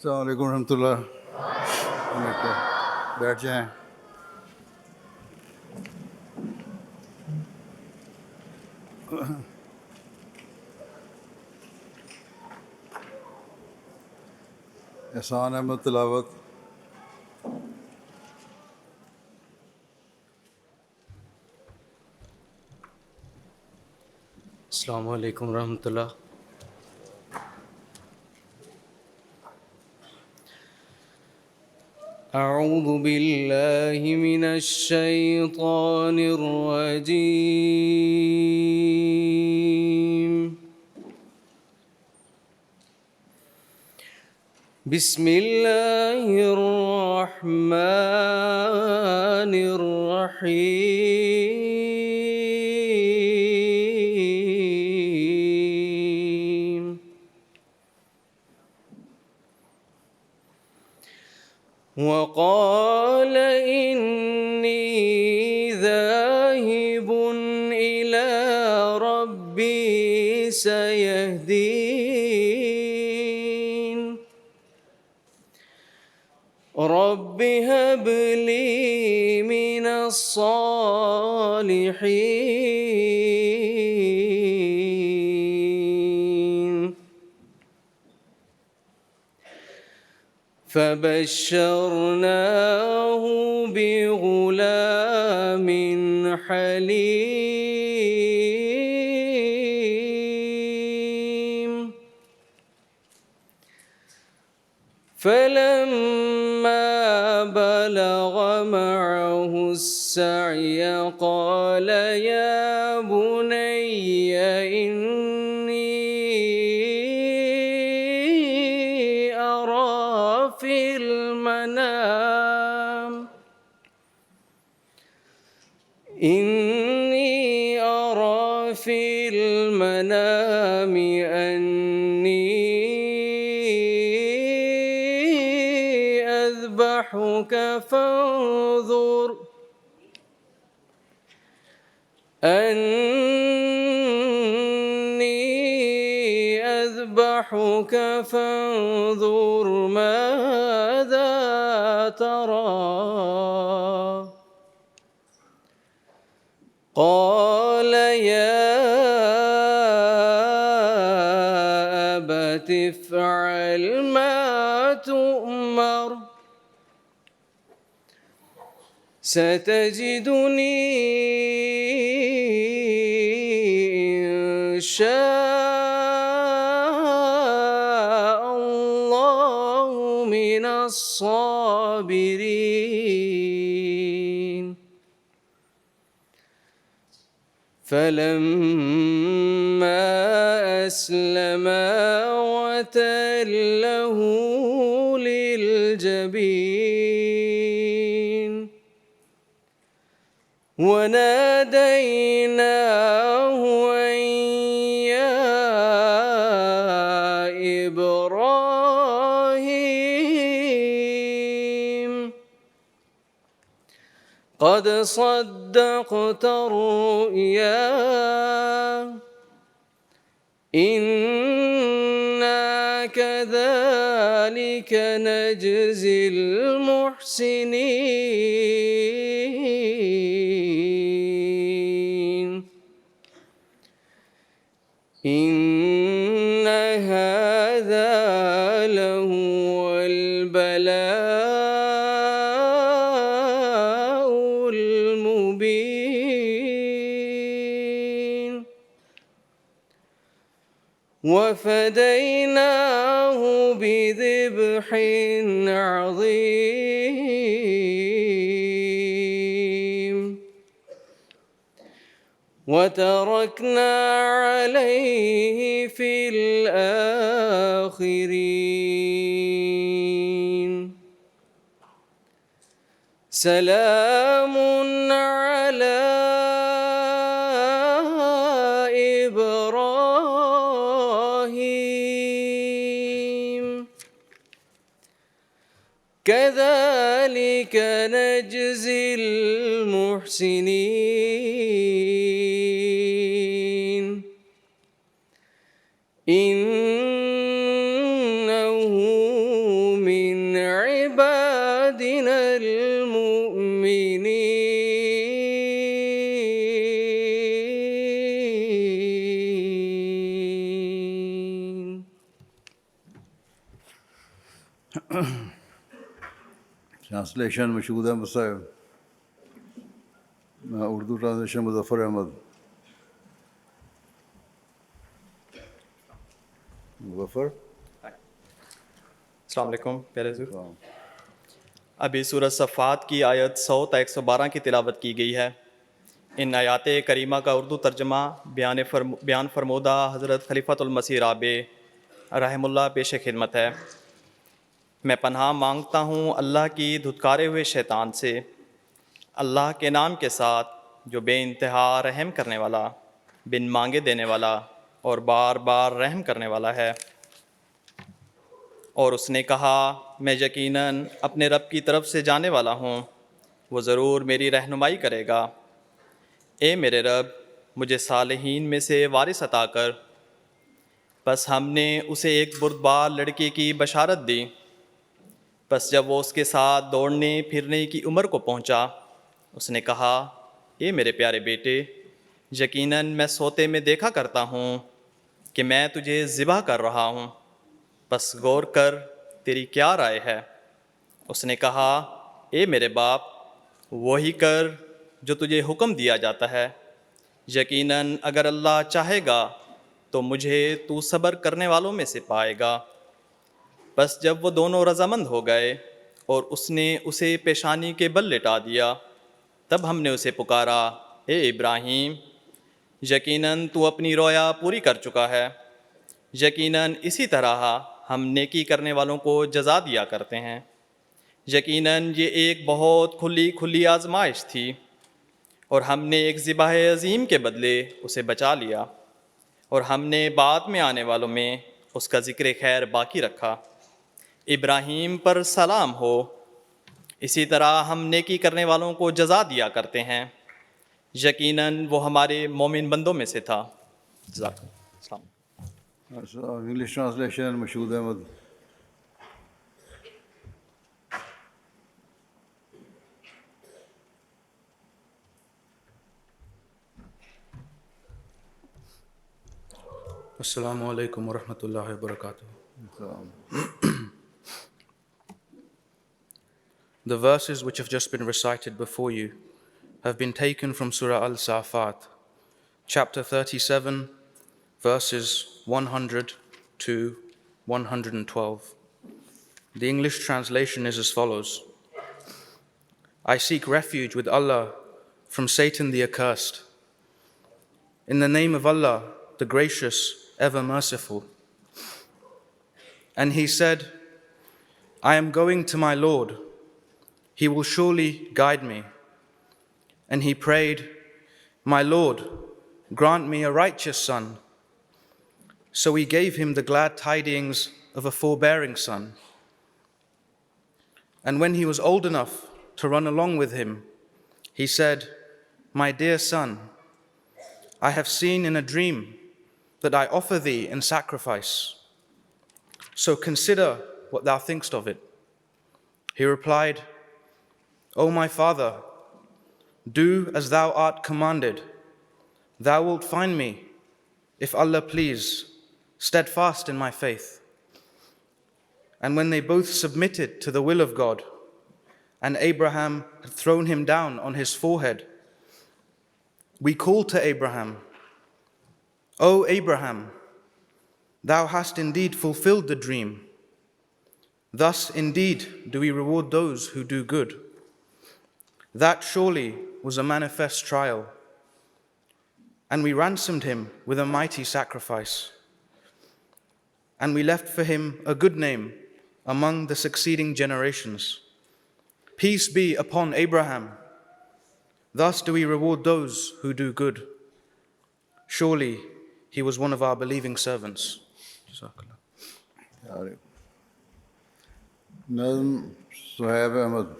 अस्सलाम वालेकुम रहमतुल्लाह। बैठ जाएं। एहसान अहमद तिलावत। अस्सलामु अलैकुम रहमतुल्लाह। أعوذ بالله من الشيطان الرجيم. بسم الله الرحمن الرحيم. وقال إني ذاهب إلى ربي سيهدين. رب هب لي من الصالحين. فبشرناه بغلام حليم. فلما بلغ معه السعي قال يا بني إني أرى في المنام أني أذبحك فانظر ماذا ترى. قال يا أبت افعل ما تؤمر ستجدني إن شاء الله من الصابرين. فلما أسلما وتله للجبين وناديناه أن يا إبراهيم قد صدقت الرؤيا إنا كذلك نجزي المحسنين. إن هذا لهو البلاء المبين. وفديناه بذبح عظيم وتركنا عليه في الآخرين. سلام على إبراهيم كذلك نجزي المحسنين. إنه ٹرانسلیشن مشہود احمد صاحب، اردو ٹرانسلیشن مظفر احمد. مظفر. السلام علیکم پیارے حضور. ابھی سورہ صفات کی آیت 100 تا 112 کی تلاوت کی گئی ہے. ان آیات کریمہ کا اردو ترجمہ بیان فرمودہ حضرت خلیفۃ المسیح رابع رحم اللہ پیش خدمت ہے. میں پناہ مانگتا ہوں اللہ کی دھتکارے ہوئے شیطان سے، اللہ کے نام کے ساتھ جو بے انتہا رحم کرنے والا، بن مانگے دینے والا اور بار بار رحم کرنے والا ہے. اور اس نے کہا میں یقیناً اپنے رب کی طرف سے جانے والا ہوں، وہ ضرور میری رہنمائی کرے گا. اے میرے رب، مجھے صالحین میں سے وارث عطا کر. پس ہم نے اسے ایک بردبار لڑکی کی بشارت دی. پس جب وہ اس کے ساتھ دوڑنے پھرنے کی عمر کو پہنچا، اس نے کہا اے میرے پیارے بیٹے، یقیناً میں سوتے میں دیکھا کرتا ہوں کہ میں تجھے ذبح کر رہا ہوں، بس غور کر تیری کیا رائے ہے؟ اس نے کہا اے میرے باپ، وہی کر جو تجھے حکم دیا جاتا ہے. یقیناً اگر اللہ چاہے گا تو مجھے تو صبر کرنے والوں میں سے پائے گا. بس جب وہ دونوں رضامند ہو گئے اور اس نے اسے پیشانی کے بل لٹا دیا، تب ہم نے اسے پکارا اے ابراہیم، یقیناً تو اپنی رویا پوری کر چکا ہے. یقیناً اسی طرح ہم نیکی کرنے والوں کو جزا دیا کرتے ہیں. یقیناً یہ ایک بہت کھلی آزمائش تھی، اور ہم نے ایک ذبح عظیم کے بدلے اسے بچا لیا، اور ہم نے بعد میں آنے والوں میں اس کا ذکر خیر باقی رکھا. ابراہیم پر سلام ہو. اسی طرح ہم نیکی کرنے والوں کو جزا دیا کرتے ہیں. یقیناً وہ ہمارے مومن بندوں میں سے تھا. جزاک اللہ. السلام. English translation Mashhood Ahmed. السلام علیکم ورحمۃ اللہ وبرکاتہ. The verses which have just been recited before you have been taken from Surah Al-Safat, chapter 37, verses 100 to 112. The English translation is as follows. I seek refuge with Allah from Satan the accursed. In the name of Allah, the gracious, ever merciful. And he said, I am going to my Lord. He will surely guide me. And he prayed, my Lord, grant me a righteous son. So he gave him the glad tidings of a forbearing son. And when he was old enough to run along with him, he said, my dear son, I have seen in a dream that I offer thee in sacrifice. So consider what thou thinkst of it. He replied, O my father, do as thou art commanded. Thou wilt find me, if Allah please, steadfast in my faith. And when they both submitted to the will of God, and Abraham had thrown him down on his forehead, we called to Abraham, O Abraham, thou hast indeed fulfilled the dream. Thus indeed do we reward those who do good. That surely was a manifest trial, and we ransomed him with a mighty sacrifice. And we left for him a good name among the succeeding generations. Peace be upon Abraham. Thus do we reward those who do good. Surely he was one of our believing servants. Jazakallah. نظم صہیب احمد.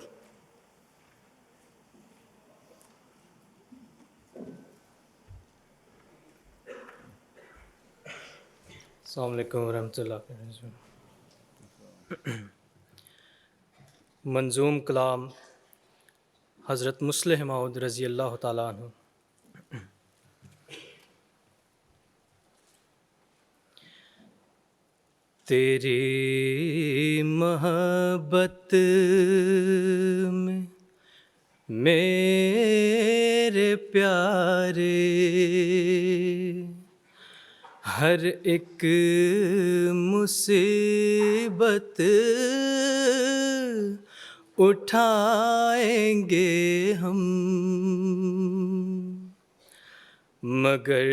السلام علیکم ورحمۃ اللہ. منظوم کلام حضرت مصلح موعود رضی اللہ تعالیٰ عنہ. تیری محبت میں میرے پیارے ہر ایک مصیبت اٹھائیں گے ہم، مگر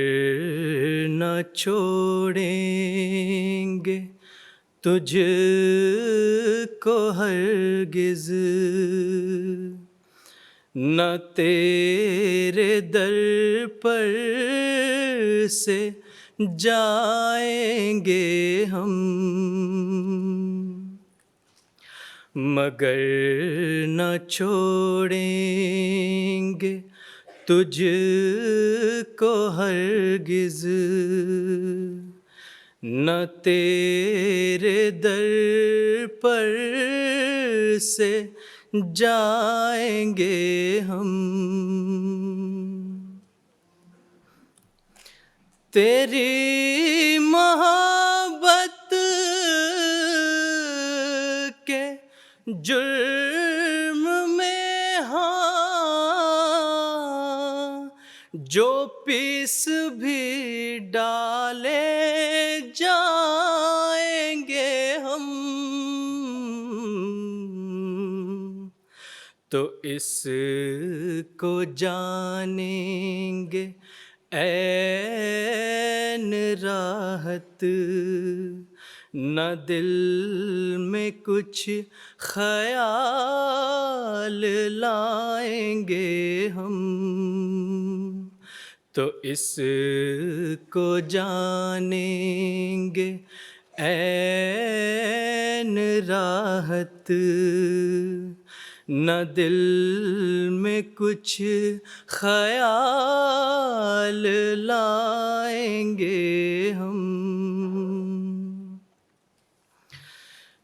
نہ چھوڑیں گے تجھ کو ہرگز، نہ تیرے در پر سے جائیں گے ہم، مگر نہ چھوڑیں گے تجھ کو ہرگز، نہ تیرے در پر سے جائیں گے ہم۔ تیری محبت کے جرم میں ہاں جو پیس بھی ڈالے جائیں گے ہم، تو اس کو جانیں گے عین راحت، نہ دل میں کچھ خیال لائیں گے ہم، تو اس کو جانیں گے عین راحت، نہ دل میں کچھ خیال لائیں گے ہم،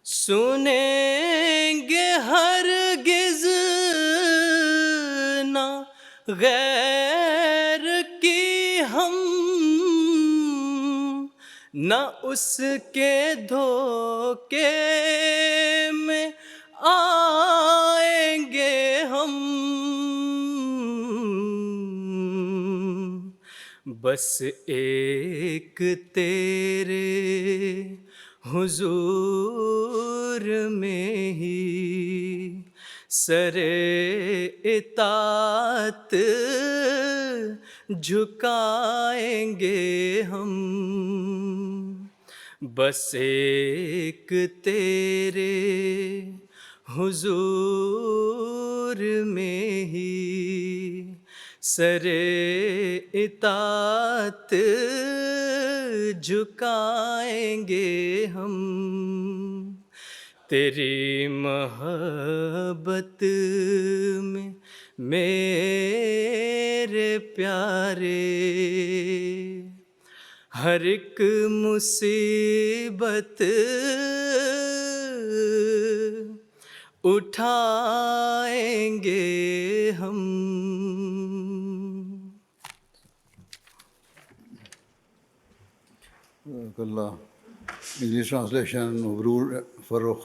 سنیں گے ہرگز نہ غیر کی ہم، نہ اس کے دھوکے میں آئیں گے ہم، بس ایک تیرے حضور میں ہی سر اطاعت جھکائیں گے ہم، بس ایک تیرے حضور میں ہی سر اطاعت جھکائیں گے ہم، تیری محبت میں میرے پیارے ہر ایک مصیبت اٹھائیں گے ہم۔ اللہ English translation مبرور Farrukh.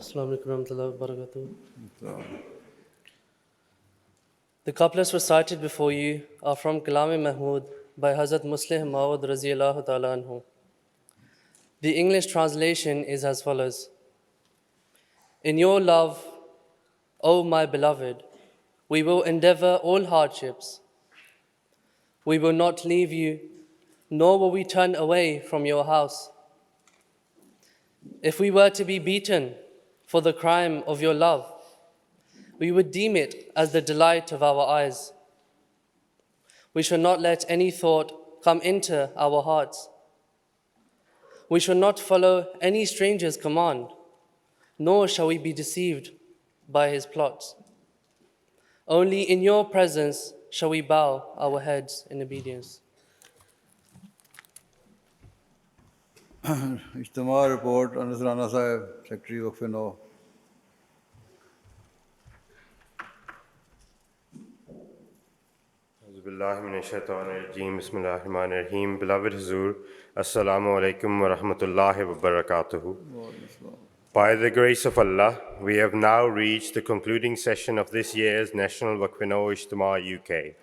Assalamu alaikum warahmatullahi wabarakatuh. The couplets recited before you are from Kalam-e Mahmud by Hazrat Musleh Maud Raziyallahu Ta'ala anhu. The English translation is as follows. In your love, O my beloved, we will endeavor all hardships. We will not leave you, nor will we turn away from your house. If we were to be beaten for the crime of your love, we would deem it as the delight of our eyes. We shall not let any thought come into our hearts. We shall not follow any stranger's command, nor shall we be deceived by his plots. Only in your presence shall we bow our heads in obedience. اجتماع report انس رانا صاحب، secretary وقف نو۔ Bismillahirrahmanirrahim. Bismillahirrahmanirrahim. Beloved Hazur, Assalamu alaikum wa rahmatullahi wa barakatuhu. By the grace of Allah, we have now reached the concluding session of this year's National Waqf-e-Nau Ijtima UK.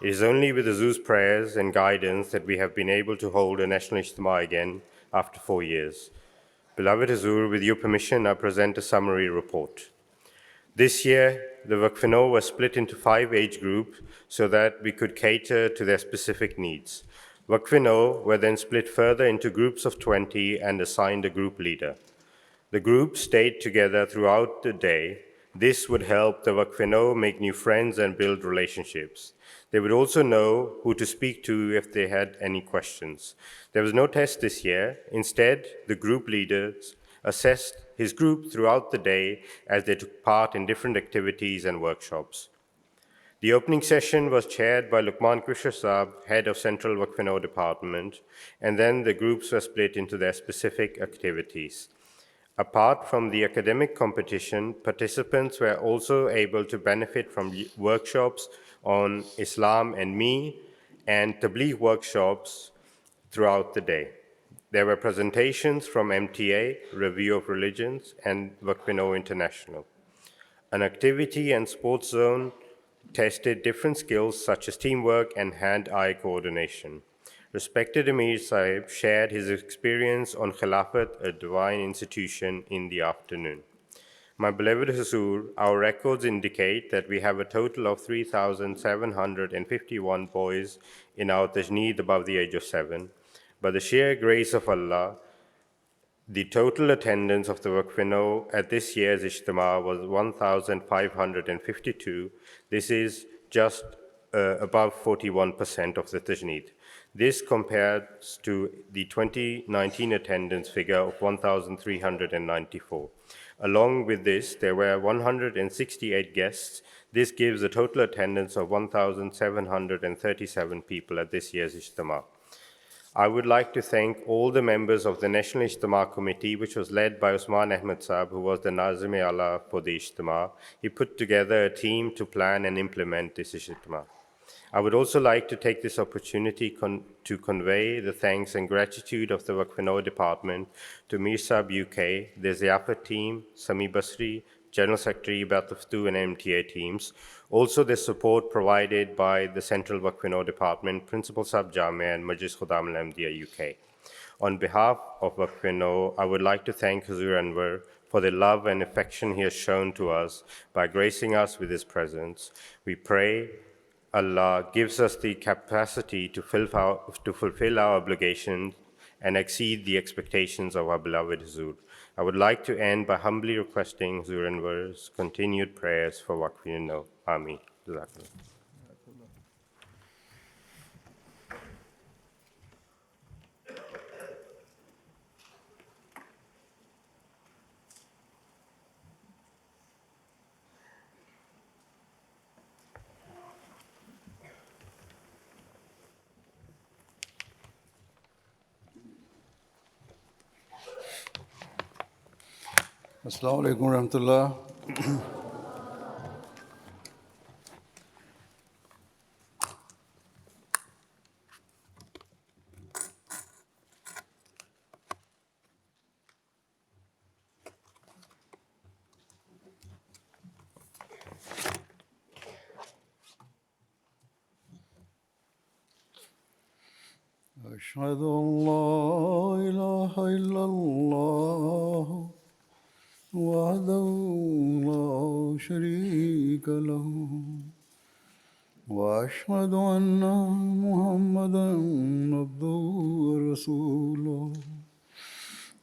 It is only with Hazur's prayers and guidance that we have been able to hold a National Ijtima again after 4 years. Beloved Hazur, with your permission, I present a summary report. This year, the Waqf-e-Nau was split into 5 age groups so that we could cater to their specific needs. Waqf-e-Nau were then split further into groups of 20 and assigned a group leader. The group stayed together throughout the day. This would help the Waqf-e-Nau make new friends and build relationships. They would also know who to speak to if they had any questions. There was no test this year. Instead, the group leaders assessed his group throughout the day as they took part in different activities and workshops. The opening session was chaired by Luqman Kushar Saab, head of Central Waqf-e-Nau Department, and then the groups were split into their specific activities. Apart from the academic competition, participants were also able to benefit from workshops on Islam and Me and Tabligh workshops throughout the day. There were presentations from MTA, Review of Religions, and Waqf-e-Nau International. An activity and sports zone tested different skills such as teamwork and hand-eye coordination. Respected Amir Sahib shared his experience on Khilafat, a divine institution, in the afternoon. My beloved Hazur, our records indicate that we have a total of 3,751 boys in our tajneed above the age of 7. By the sheer grace of Allah, the total attendance of the Waqf-e-Nau at this year's Ijtima was 1,552. This is just above 41% of the tajneed. This compares to the 2019 attendance figure of 1,394. Along with this, there were 168 guests. This gives a total attendance of 1,737 people at this year's Ijtima. I would like to thank all the members of the National Ijtima Committee, which was led by Usman Ahmed Saab, who was the Nazim-e-Ala for the Ijtima. He put together a team to plan and implement this Ijtima. I would also like to take this opportunity to convey the thanks and gratitude of the Waqf-e-Nau Department to Mir Saab UK, the Ziyafat team, Sami Basri, General Secretary Batuftu and MTA teams. Also the support provided by the Central Waqf-e-Nau Department, Principal Sab Jamia and Majlis Khudam al-Ahmadiyya UK. On behalf of Waqf-e-Nau, I would like to thank Hazur Anwar for the love and affection he has shown to us by gracing us with his presence. We pray Allah gives us the capacity to fulfill our obligations and exceed the expectations of our beloved Hazur. I would like to end by humbly requesting Hazur Anwar's continued prayers for Waqf-e-Nau. Ameen. Jazakallah. Assalamu alaikum wa rahmatullah. أشهد أن لا إله إلا الله وحده لا شريك له وأشهد أن محمدا عبده ورسوله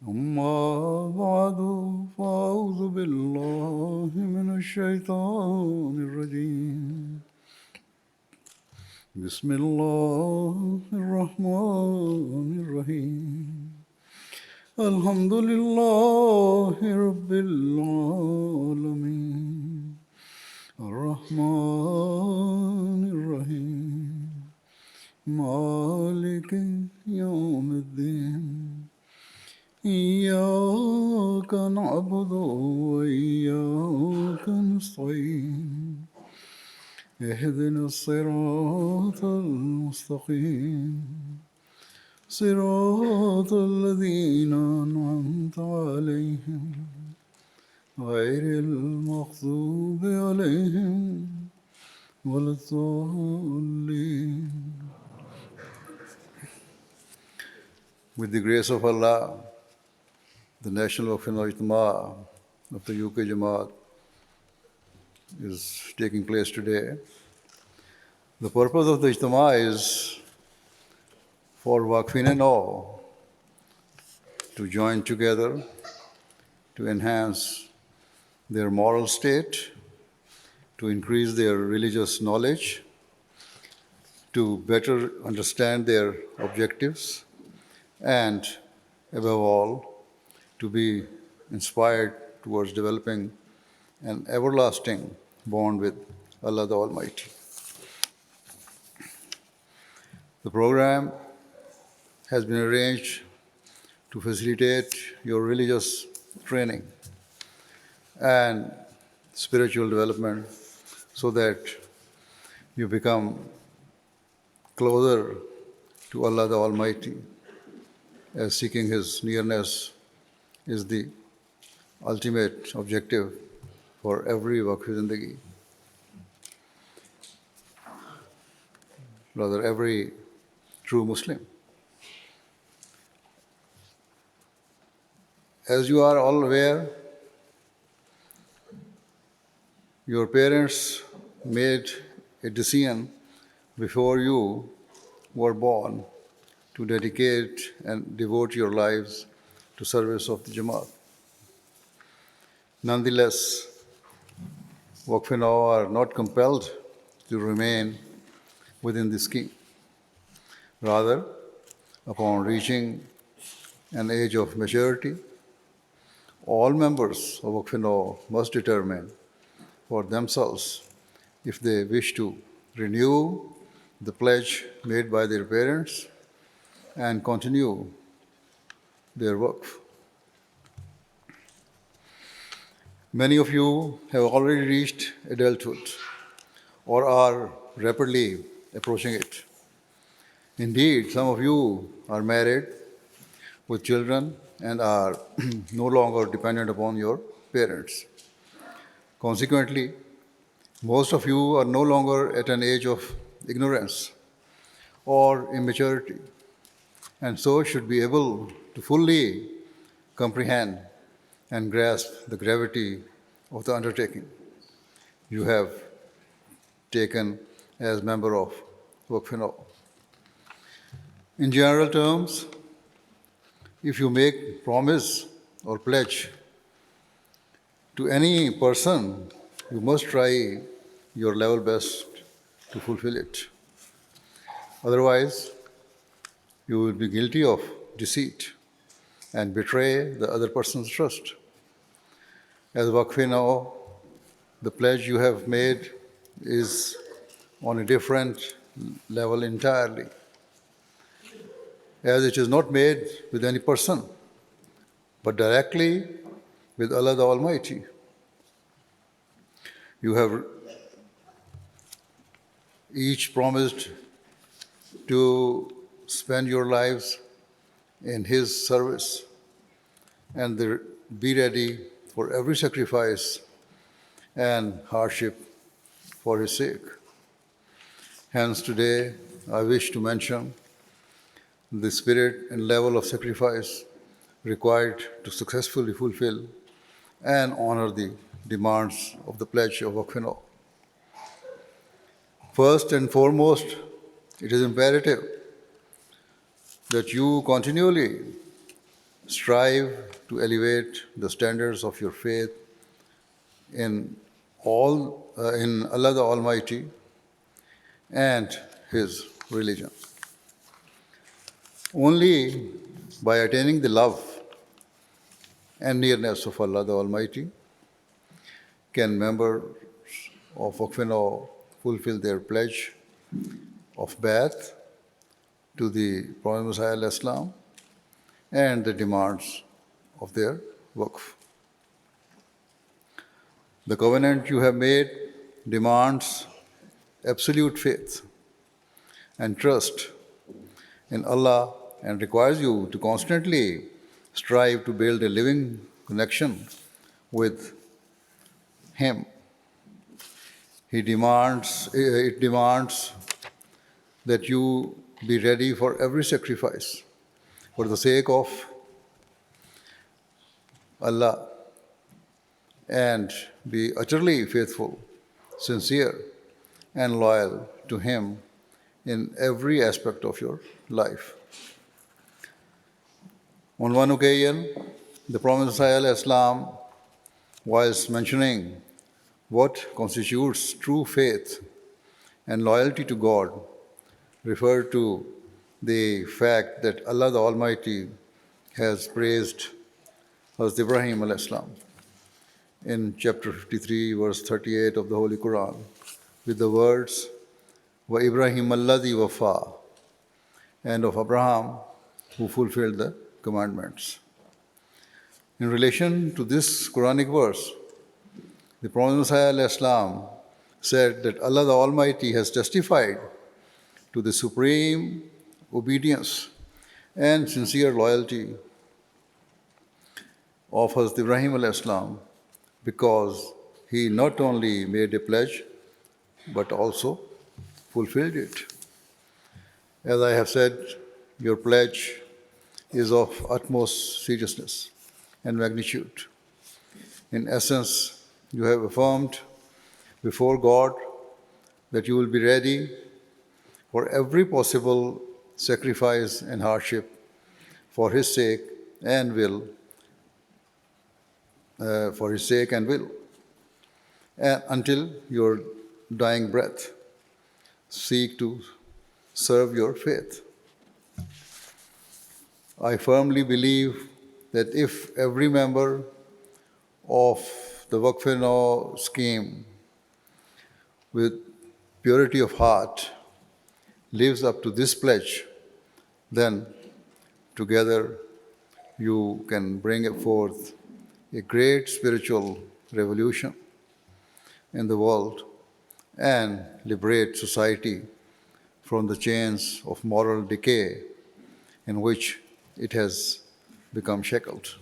أما بعد فأعوذ بالله من الشيطان الرجيم بسم الله الرحمن الرحيم الحمد لله رب العالمين الرحمن الرحيم مالك يوم الدين إياك نعبد وإياك نستعين اهدنا الصراط المستقيم صراط الذين أنعمت عليهم غير المغضوب عليهم ولا الضالين. With the grace of Allah, the National Waqf Ijtima of the UK Jamaat is taking place today. The purpose of the Ijtima is for Waqfin and all to join together to enhance their moral state, to increase their religious knowledge, to better understand their objectives, and above all, to be inspired towards developing an everlasting bond with Allah the Almighty. The program has been arranged to facilitate your religious training and spiritual development so that you become closer to Allah the Almighty, as seeking His nearness is the ultimate objective for every Waqf Zindagi. Rather, every true Muslim. As you are all aware, your parents made a decision before you were born to dedicate and devote your lives to service of the Jamaat. Nonetheless, Waqf now are not compelled to remain within the scheme. Rather, upon reaching an age of maturity, all members of Waqf must determine for themselves if they wish to renew the pledge made by their parents and continue their Waqf. Many of you have already reached adulthood or are rapidly approaching it. Indeed, some of you are married with children and are no longer dependent upon your parents. Consequently, most of you are no longer at an age of ignorance or immaturity, and so should be able to fully comprehend and grasp the gravity of the undertaking you have taken as member of Waqf. In general terms, if you make promise or pledge to any person, you must try your level best to fulfill it. Otherwise, you will be guilty of deceit and betray the other person's trust. As Waqf, the pledge you have made is on a different level entirely, as it is not made with any person, but directly with Allah the Almighty. You have each promised to spend your lives in His service and be ready for every sacrifice and hardship for His sake. Hence, today I wish to mention the spirit and level of sacrifice required to successfully fulfill and honor the demands of the pledge of Waqf. First and foremost, it is imperative that you continually strive to elevate the standards of your faith in Allah the Almighty and His religion. Only by attaining the love and nearness of Allah the Almighty can members of Waqf fulfill their pledge of Bai'at to the Prophet Messiah al-Islam and the demands of their Waqf. The covenant you have made demands absolute faith and trust in Allah and requires you to constantly strive to build a living connection with Him. It demands that you be ready for every sacrifice for the sake of Allah and be utterly faithful, sincere, and loyal to Him in every aspect of your life. On one occasion, the Prophet ﷺ, whilst mentioning what constitutes true faith and loyalty to God, referred to the fact that Allah the Almighty has praised Hazrat Ibrahim ﷺ in chapter 53, verse 38 of the Holy Quran, with the words, "Wa Ibrahim alladhi wafa," and of Abraham who fulfilled the commandments. In relation to this Quranic verse, the Prophet ﷺ said that Allah the Almighty has testified to the supreme obedience and sincere loyalty of Hazrat Ibrahim ﷺ because he not only made a pledge but also fulfilled it. As I have said, your pledge is of utmost seriousness and magnitude. In essence, you have affirmed before God that you will be ready for every possible sacrifice and hardship for His sake and will, and until your dying breath, seek to serve your faith. I firmly believe that if every member of the Waqf-e-Nau scheme with purity of heart lives up to this pledge, then together you can bring forth a great spiritual revolution in the world and liberate society from the chains of moral decay in which it has become shackled.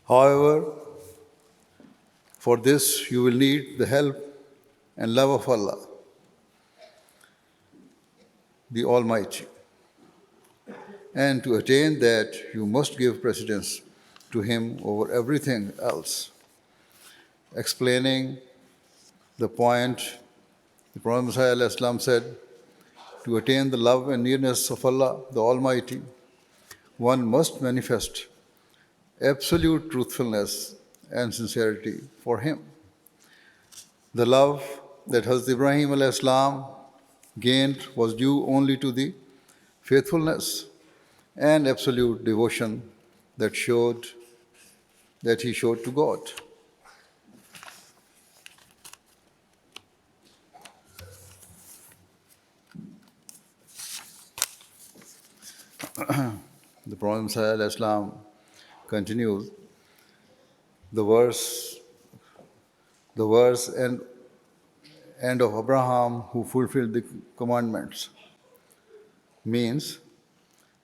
However, for this you will need the help and love of Allah, the Almighty. And to attain that, you must give precedence to Him over everything else. Explaining the point, the Prophet ﷺ said, to attain the love and nearness of Allah, the Almighty, one must manifest absolute truthfulness and sincerity for Him. The love that Hazrat Ibrahim ﷺ gained was due only to the faithfulness and absolute devotion that he showed to God. The Prophet ﷺ continues, the verse and of Abraham who fulfilled the commandments means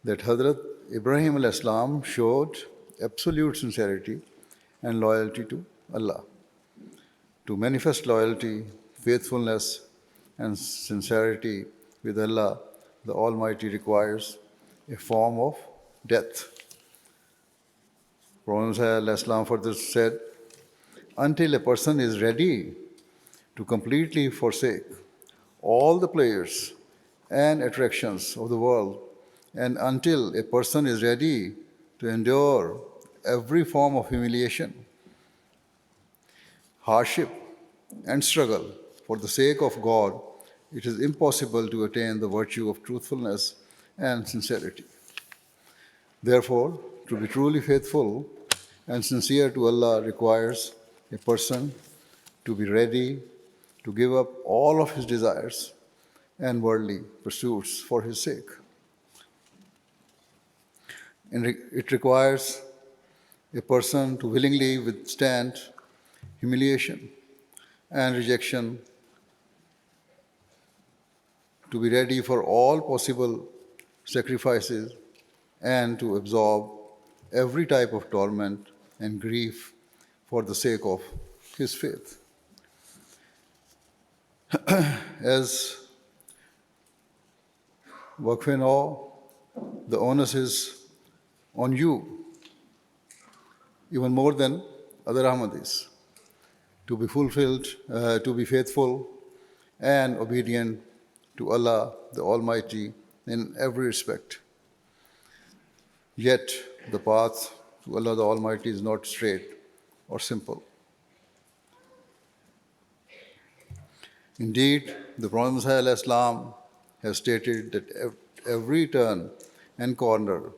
that Hazrat Ibrahim ﷺ showed absolute sincerity and loyalty to Allah. To manifest loyalty, faithfulness, and sincerity with Allah, the Almighty requires a form of death. Prophet ﷺ further said, until a person is ready to completely forsake all the pleasures and attractions of the world, and until a person is ready to endure every form of humiliation, hardship, and struggle for the sake of God, it is impossible to attain the virtue of truthfulness and sincerity. Therefore, to be truly faithful and sincere to Allah requires a person to be ready to give up all of his desires and worldly pursuits for His sake. And it requires a person to willingly withstand humiliation and rejection to be ready for all possible sacrifices and to absorb every type of torment and grief for the sake of his faith. As Waqf-e-Nau, the onus is on you, even more than other Ahmadis, to be fulfilled, to be faithful and obedient to Allah the Almighty in every respect. Yet the path to Allah the Almighty is not straight or simple. Indeed, the Prophet Muhammad ﷺ has stated that at every turn and corner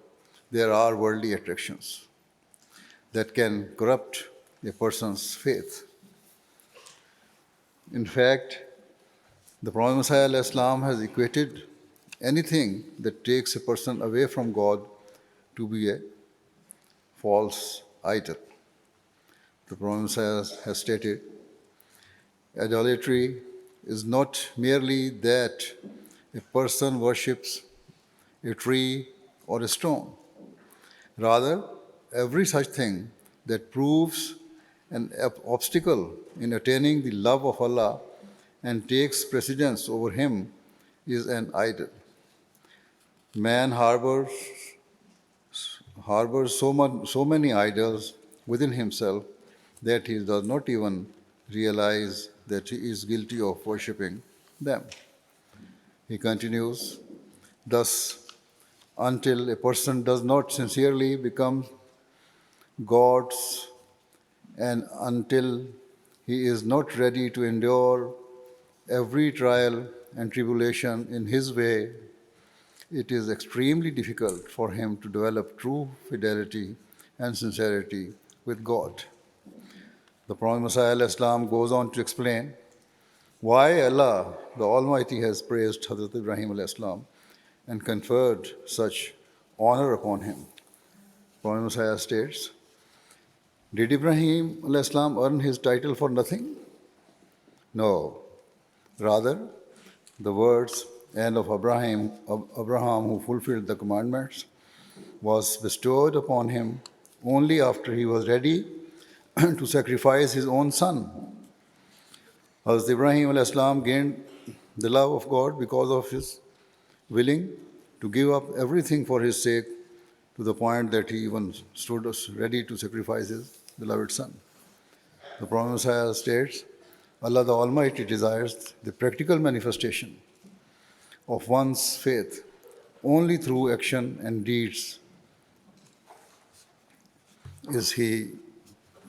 there are worldly attractions that can corrupt a person's faith. In fact, the Prophet Muhammad ﷺ has equated anything that takes a person away from God to be a false idol. The Prophet Muhammad has stated, idolatry is not merely that a person worships a tree or a stone. Rather, every such thing that proves an obstacle in attaining the love of Allah and takes precedence over Him is an idol. Man harbors so many idols within himself that he does not even realize that he is guilty of worshipping them. He continues, thus, until a person does not sincerely become God's and until he is not ready to endure every trial and tribulation in his way, it is extremely difficult for him to develop true fidelity and sincerity with God. The Prophet Muhammad goes on to explain why Allah the Almighty has praised Hazrat Ibrahim and conferred such honor upon him. Prophet Muhammad states, did Ibrahim earn his title for nothing? No. Rather, the words and of Abraham who fulfilled the commandments was bestowed upon him only after he was ready to sacrifice his own son. Hazrat Ibrahim gained the love of God because of his willing to give up everything for his sake, to the point that he even stood ready to sacrifice his beloved son. The Prophet Messiah states, Allah the Almighty desires the practical manifestation of one's faith only through action and deeds is He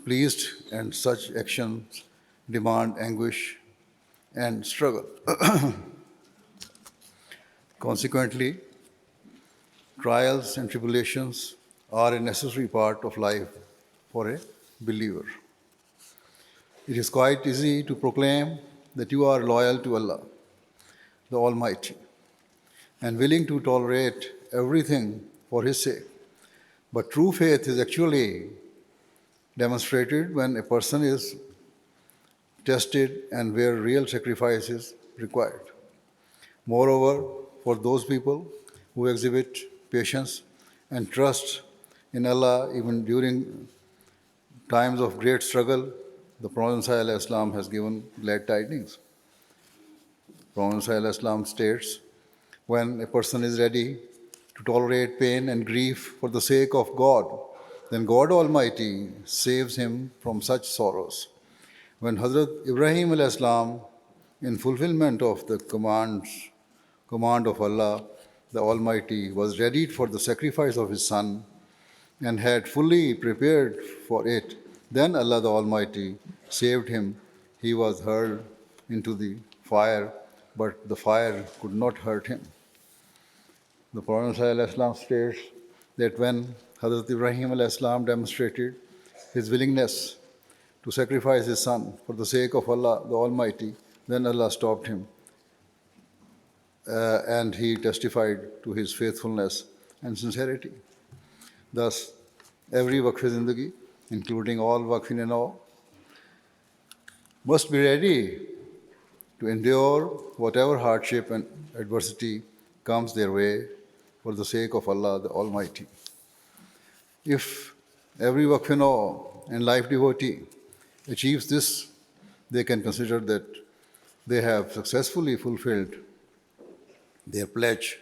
pleased, and such actions demand anguish and struggle. Consequently, trials and tribulations are a necessary part of life for a believer. It is quite easy to proclaim that you are loyal to Allah, the Almighty, and willing to tolerate everything for His sake. But true faith is actually demonstrated when a person is tested and where real sacrifice is required. Moreover, for those people who exhibit patience and trust in Allah even during times of great struggle, the Prophet ﷺ has given glad tidings. Prophet ﷺ states, when a person is ready to tolerate pain and grief for the sake of God, then God Almighty saves him from such sorrows. When Hazrat Ibrahim ﷺ, in fulfillment of the command of Allah, the Almighty, was ready for the sacrifice of his son and had fully prepared for it, then Allah the Almighty saved him. He was hurled into the fire, but the fire could not hurt him. The Prophet ﷺ states that when Hazrat Ibrahim ﷺ demonstrated his willingness to sacrifice his son for the sake of Allah the Almighty, then Allah stopped him and he testified to his faithfulness and sincerity. Thus, every Waqf-e-Zindagi, including all Waqf-e-Nau, must be ready to endure whatever hardship and adversity comes their way for the sake of Allah the Almighty. If every waqf and life devotee achieves this, they can consider that they have successfully fulfilled their pledge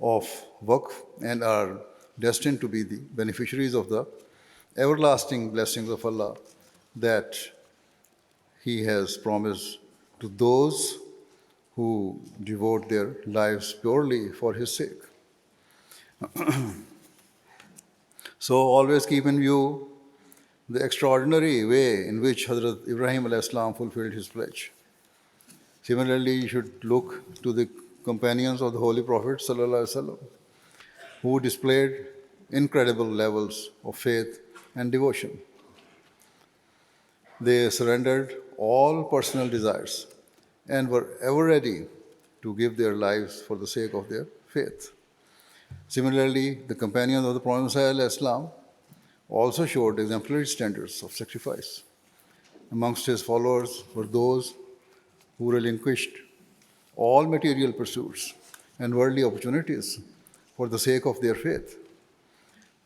of waqf and are destined to be the beneficiaries of the everlasting blessings of Allah that He has promised to those who devote their lives purely for His sake. So always keep in view the extraordinary way in which Hazrat Ibrahim alayhi salam fulfilled his pledge. Similarly, you should look to the companions of the Holy Prophet sallallahu alaihi wasallam, who displayed incredible levels of faith and devotion. They surrendered all personal desires and were ever ready to give their lives for the sake of their faith. Similarly, the companions of the Prophet Muhammad also showed exemplary standards of sacrifice. Amongst his followers were those who relinquished all material pursuits and worldly opportunities for the sake of their faith.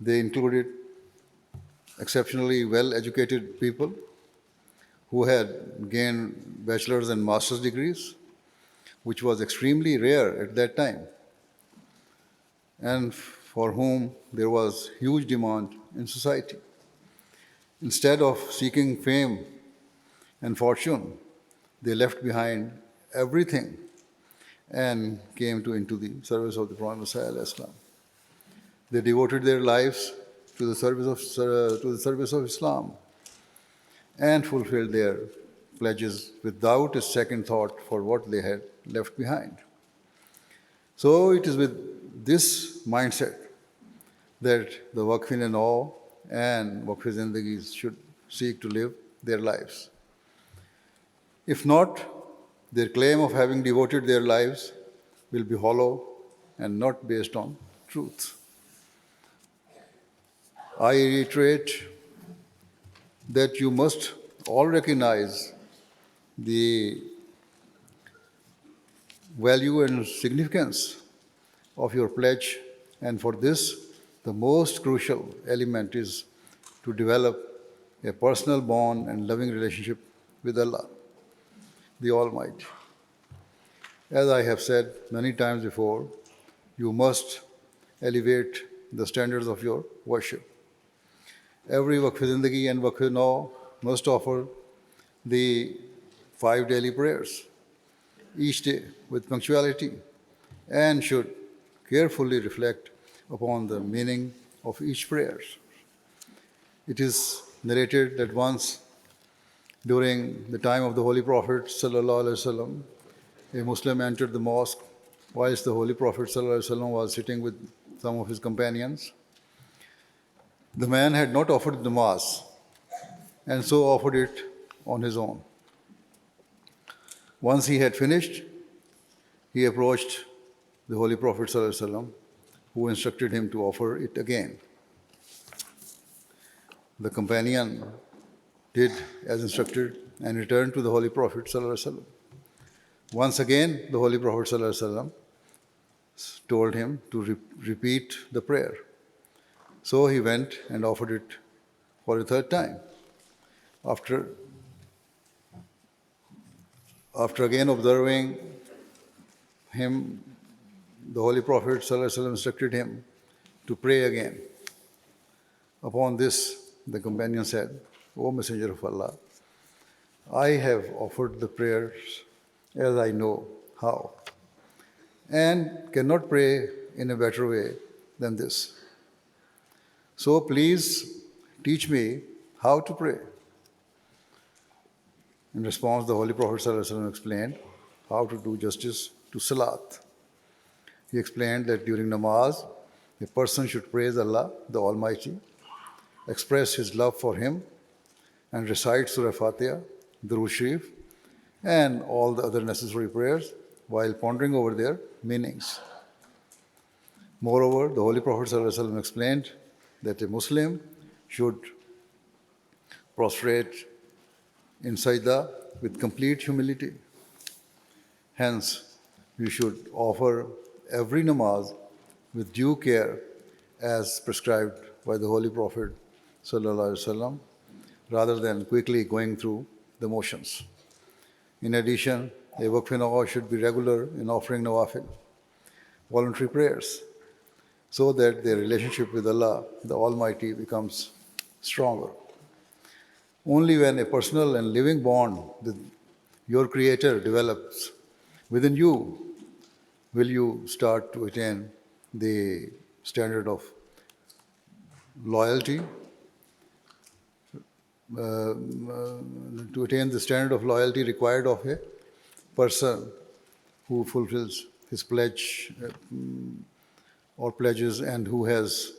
They included exceptionally well-educated people who had gained bachelor's and master's degrees, which was extremely rare at that time, and for whom there was huge demand in society. Instead of seeking fame and fortune, they left behind everything and came into the service of the Prophet Muhammad. They devoted their lives to the service of Islam and fulfilled their pledges without a second thought for what they had left behind. So it is with this mindset that the Waqfin and all and Waqf-e-Zindagis should seek to live their lives. If not, their claim of having devoted their lives will be hollow and not based on truth. I reiterate that you must all recognize the value and significance of your pledge, and for this, the most crucial element is to develop a personal bond and loving relationship with Allah, the Almighty. As I have said many times before, you must elevate the standards of your worship. Every Waqf-e-Zindagi and Waqf-e-Nau must offer the 5 daily prayers each day with punctuality and should carefully reflect upon the meaning of each prayer. It is narrated that once during the time of the Holy Prophet ﷺ, a Muslim entered the mosque whilst the Holy Prophet ﷺ was sitting with some of his companions. The man had not offered namaz and so offered it on his own. Once he had finished, he approached the Holy Prophet ﷺ, who instructed him to offer it again. The companion did as instructed and returned to the Holy Prophet ﷺ. Once again, the Holy Prophet ﷺ told him to repeat the prayer. So he went and offered it for a third time. After again observing him, the Holy Prophet ﷺ instructed him to pray again. Upon this, the companion said, "O Messenger of Allah, I have offered the prayers as I know how, and cannot pray in a better way than this. So please teach me how to pray." In response, the Holy Prophet ﷺ explained how to do justice to Salat. He explained that during namaz, a person should praise Allah, the Almighty, express his love for Him, and recite Surah Fatiha, Durood Sharif, and all the other necessary prayers while pondering over their meanings. Moreover, the Holy Prophet ﷺ explained that a Muslim should prostrate in sajda with complete humility Hence, you should offer every namaz with due care as prescribed by the Holy Prophet ﷺ, rather than quickly going through the motions. In addition, a waqf-e-nawaf should be regular in offering nawafil, voluntary prayers, so that their relationship with Allah, the Almighty, becomes stronger. Only when a personal and living bond with your Creator develops within you will you start to attain the standard of loyalty, to attain the standard of loyalty required of a person who fulfills his pledge or pledges and who has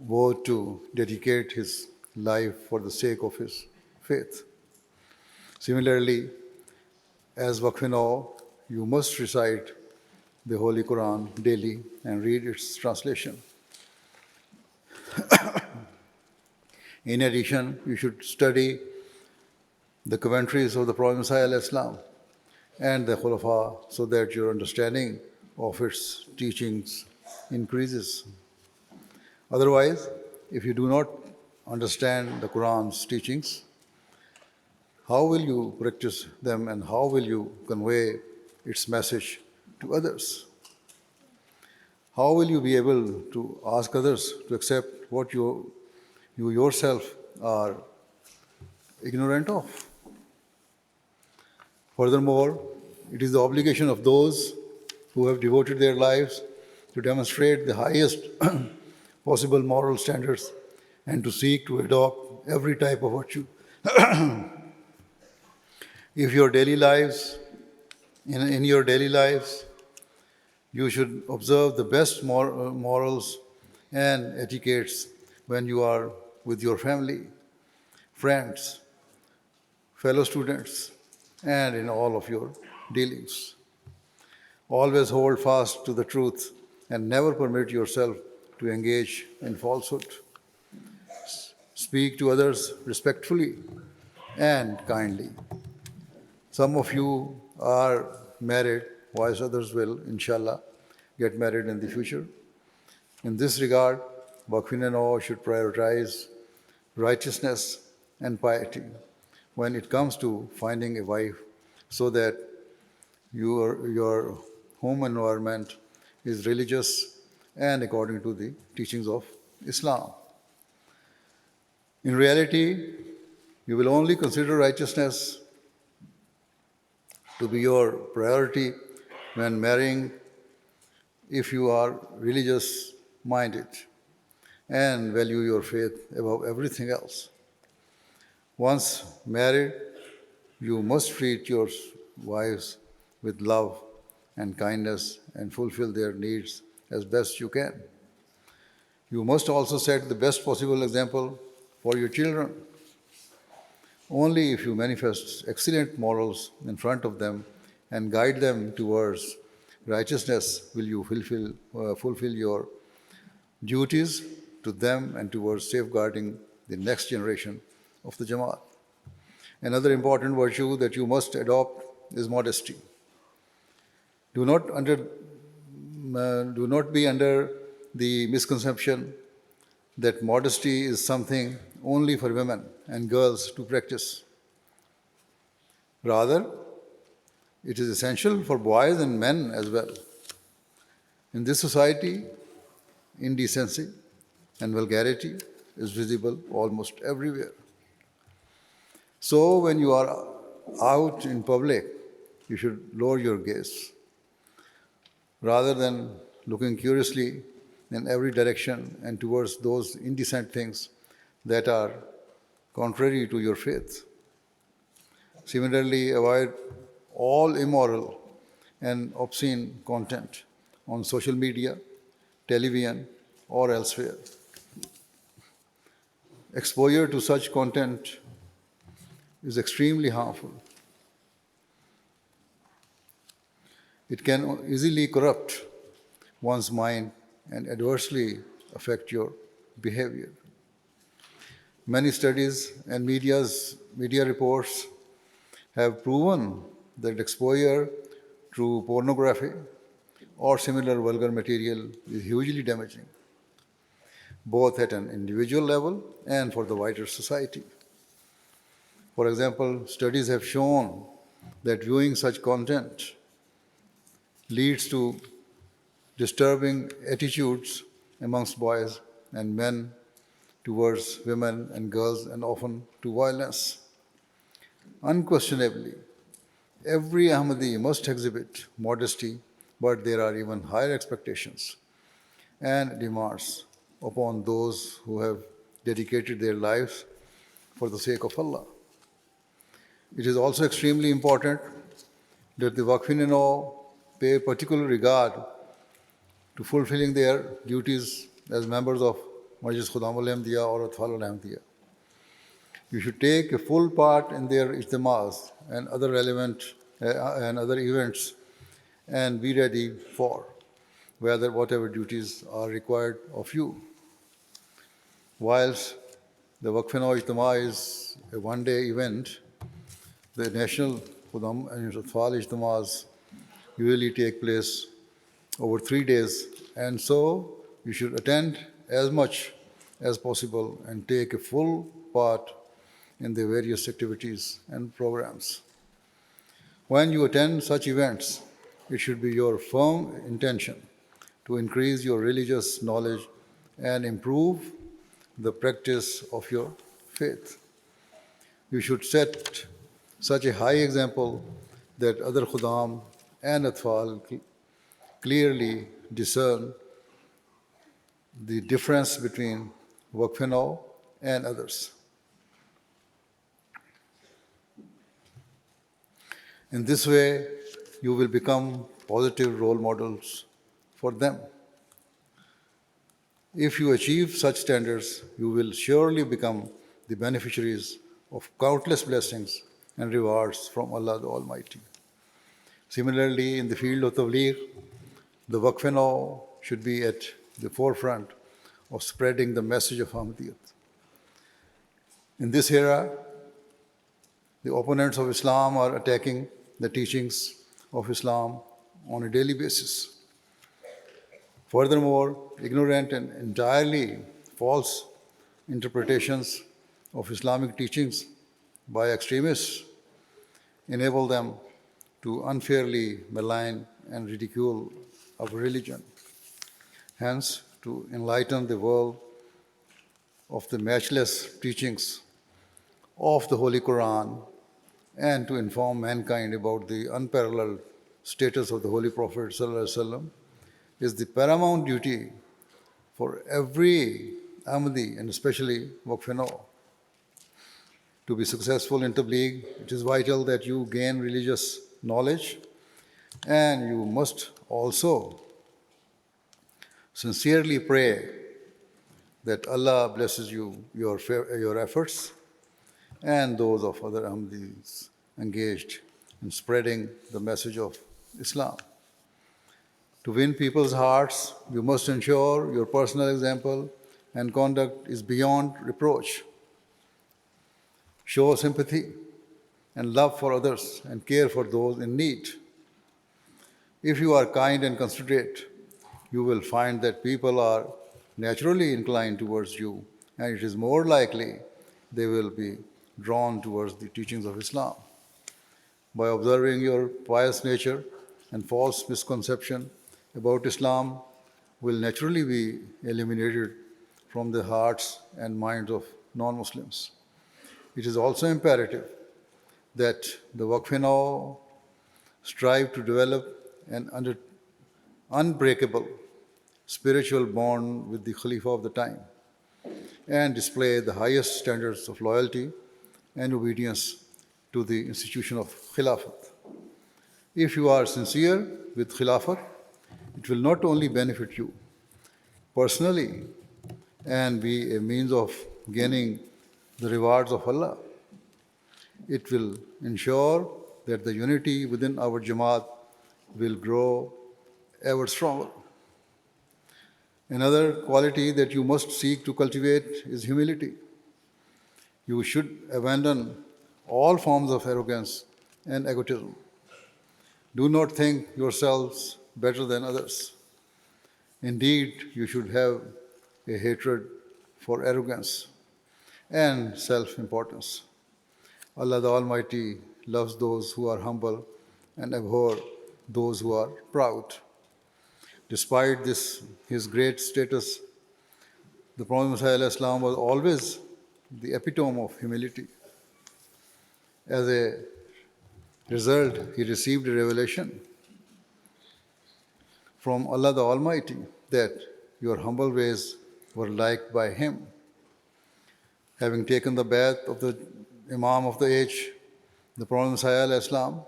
vowed to dedicate his life for the sake of his faith. Similarly, as waqf-e-nawaf, you must recite the Holy Quran daily and read its translation. In addition, you should study the commentaries of the Prophet Messiah ﷺ and the Khulafa so that your understanding of its teachings increases. Otherwise, if you do not understand the Quran's teachings, how will you practice them and how will you convey its message to others? How will you be able to ask others to accept what you yourself are ignorant of? Furthermore, it is the obligation of those who have devoted their lives to demonstrate the highest possible moral standards and to seek to adopt every type of virtue. If your daily lives, in your daily lives, you should observe the best morals and etiquettes when you are with your family, friends, fellow students, and in all of your dealings. Always hold fast to the truth and never permit yourself to engage in falsehood. Speak to others respectfully and kindly. Some of you are married, whilst others will, inshallah, get married in the future. In this regard, waqf-e-nawaf should prioritize righteousness and piety when it comes to finding a wife, so that your home environment is religious and according to the teachings of Islam. In reality, you will only consider righteousness to be your priority when marrying if you are religious minded and value your faith above everything else. Once married, you must treat your wives with love and kindness and fulfill their needs as best you can. You must also set the best possible example for your children. Only if you manifest excellent morals in front of them and guide them towards righteousness will you fulfill your duties to them and towards safeguarding the next generation of the Jamaat. Another important virtue that you must adopt is modesty. Do not be under the misconception that modesty is something only for women and girls to practice. Rather, it is essential for boys and men as well. In this society, indecency and vulgarity is visible almost everywhere. So when you are out in public, you should lower your gaze. Rather than looking curiously in every direction and towards those indecent things that are contrary to your faith. Similarly, avoid all immoral and obscene content on social media, television, or elsewhere. Exposure to such content is extremely harmful. It can easily corrupt one's mind and adversely affect your behavior. Many studies and media reports have proven that exposure through pornography or similar vulgar material is hugely damaging, both at an individual level and for the wider society. For example, studies have shown that viewing such content leads to disturbing attitudes amongst boys and men towards women and girls, and often to violence. Unquestionably, every Ahmadi must exhibit modesty, but there are even higher expectations and demands upon those who have dedicated their lives for the sake of Allah. It is also extremely important that the Waqf-e-Nau pay particular regard to fulfilling their duties as members of Majlis Khudam al-Ahmadiyya or Atfal al-Ahmadiyya. You should take a full part in their ijtimas and other relevant and other events and be ready for whatever duties are required of you. Whilst the Waqf-e-Nau Ijtima is a one-day event, the national Khudam and Atfal Ijtimas usually take place over 3 days, and so you should attend as much as possible and take a full part in the various activities and programs. When you attend such events, it should be your firm intention to increase your religious knowledge and improve the practice of your faith. You should set such a high example that other Khudam and Atfal clearly discern the difference between Waqf-e-Nau and others. In this way, you will become positive role models for them. If you achieve such standards, you will surely become the beneficiaries of countless blessings and rewards from Allah the Almighty. Similarly, in the field of Tabligh, the Waqf-e-Nau should be at the forefront of spreading the message of Ahmadiyyat. In this era, the opponents of Islam are attacking the teachings of Islam on a daily basis. Furthermore, ignorant and entirely false interpretations of Islamic teachings by extremists enable them to unfairly malign and ridicule our religion. Hence, to enlighten the world of the matchless teachings of the Holy Quran and to inform mankind about the unparalleled status of the Holy Prophet ﷺ is the paramount duty for every Ahmadi and especially Waqf-e-Nau. To be successful in Tabligh, it is vital that you gain religious knowledge, and you must also sincerely pray that Allah blesses you, your efforts, and those of other Ahmadis engaged in spreading the message of Islam. To win people's hearts, you must ensure your personal example and conduct is beyond reproach. Show sympathy and love for others and care for those in need. If you are kind and considerate, you will find that people are naturally inclined towards you, and it is more likely they will be drawn towards the teachings of Islam. By observing your pious nature and false misconception about Islam will naturally be eliminated from the hearts and minds of non-Muslims. It is also imperative that the Waqf-e-Nau strive to develop an unbreakable spiritual bond with the Khalifa of the time and display the highest standards of loyalty and obedience to the institution of Khilafat. If you are sincere with Khilafat, it will not only benefit you personally and be a means of gaining the rewards of Allah, it will ensure that the unity within our Jamaat will grow ever stronger. Another quality that you must seek to cultivate is humility. You should abandon all forms of arrogance and egotism. Do not think yourselves better than others. Indeed, you should have a hatred for arrogance and self importance. Allah the Almighty loves those who are humble and abhor those who are proud. Despite this, his great status, the Prophet Messiah Islam was always the epitome of humility. As a result, he received a revelation from Allah the Almighty that your humble ways were liked by him. Having taken the bath of the Imam of the age, the Prophet Messiah Islam,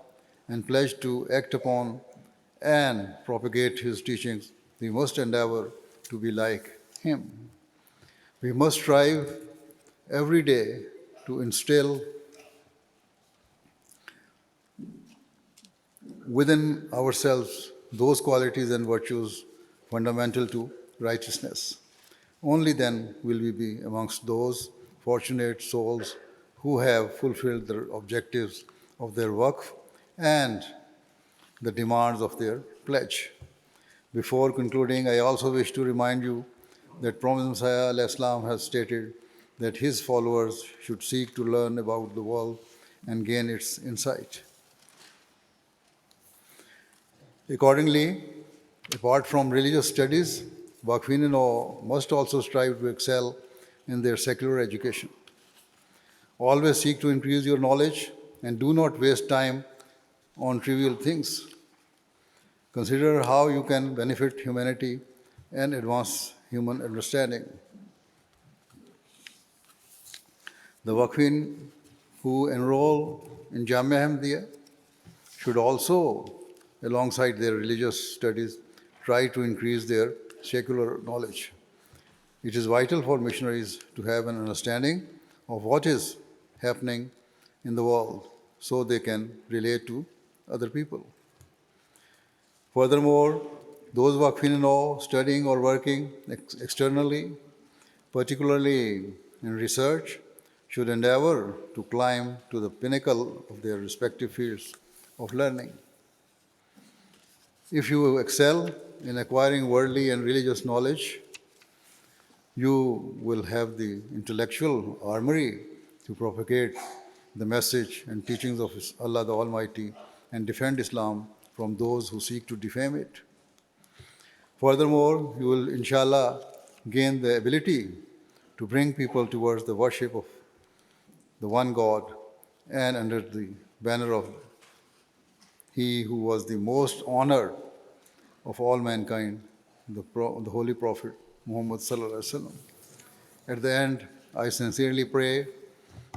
and pledged to act upon and propagate his teachings, we must endeavor to be like him. We must strive every day to instill within ourselves those qualities and virtues fundamental to righteousness. Only then will we be amongst those fortunate souls who have fulfilled the objectives of their waqf and the demands of their pledge. Before concluding, I also wish to remind you that Prophet Messiah al-Islam has stated that his followers should seek to learn about the world and gain its insight. Accordingly, apart from religious studies, Waqfin must also strive to excel in their secular education. Always seek to increase your knowledge and do not waste time on trivial things. Consider how you can benefit humanity and advance human understanding. The Waqfin who enroll in Jamia Ahmadiyya should also, alongside their religious studies, try to increase their secular knowledge. It is vital for missionaries to have an understanding of what is happening in the world so they can relate to other people. Furthermore, those Waqfin studying or working externally, particularly in research, should endeavor to climb to the pinnacle of their respective fields of learning. If you excel in acquiring worldly and religious knowledge, you will have the intellectual armory to propagate the message and teachings of Allah the Almighty and defend Islam from those who seek to defame it. Furthermore, you will, inshallah, gain the ability to bring people towards the worship of the one God and under the banner of He who was the most honored of all mankind, the Holy Prophet Muhammad Sallallahu Alaihi Wasallam. At the end, I sincerely pray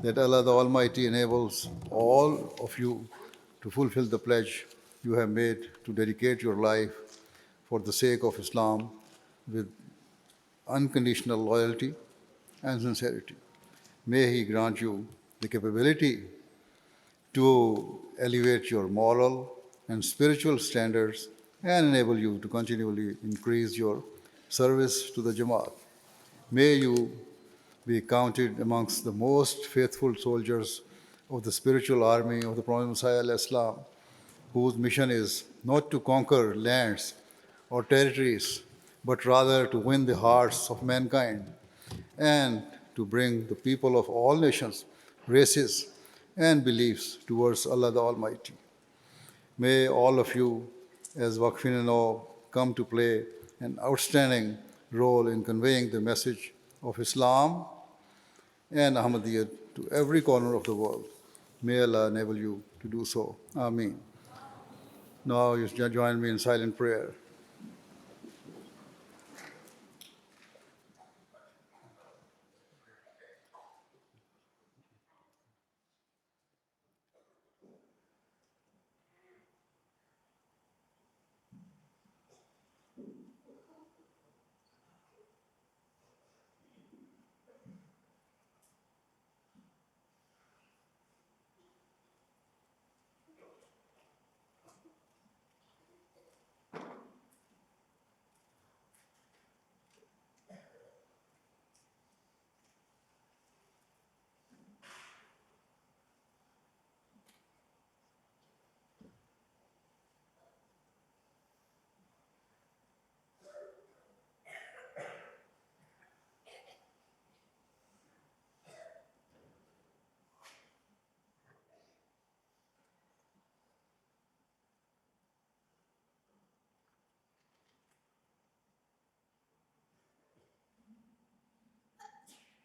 that Allah the Almighty enables all of you to fulfill the pledge you have made to dedicate your life for the sake of Islam with unconditional loyalty and sincerity. May He grant you the capability to elevate your moral and spiritual standards and enable you to continually increase your service to the Jamaat. May you be counted amongst the most faithful soldiers of the spiritual army of the Prophet Messiah al-Islam, whose mission is not to conquer lands or territories, but rather to win the hearts of mankind and to bring the people of all nations, races, and beliefs towards Allah the Almighty. May all of you, as Waqfin come to play an outstanding role in conveying the message of Islam and Ahmadiyya to every corner of the world. May Allah enable you to do so. Ameen. Now you join me in silent prayer.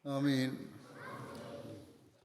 Ameen.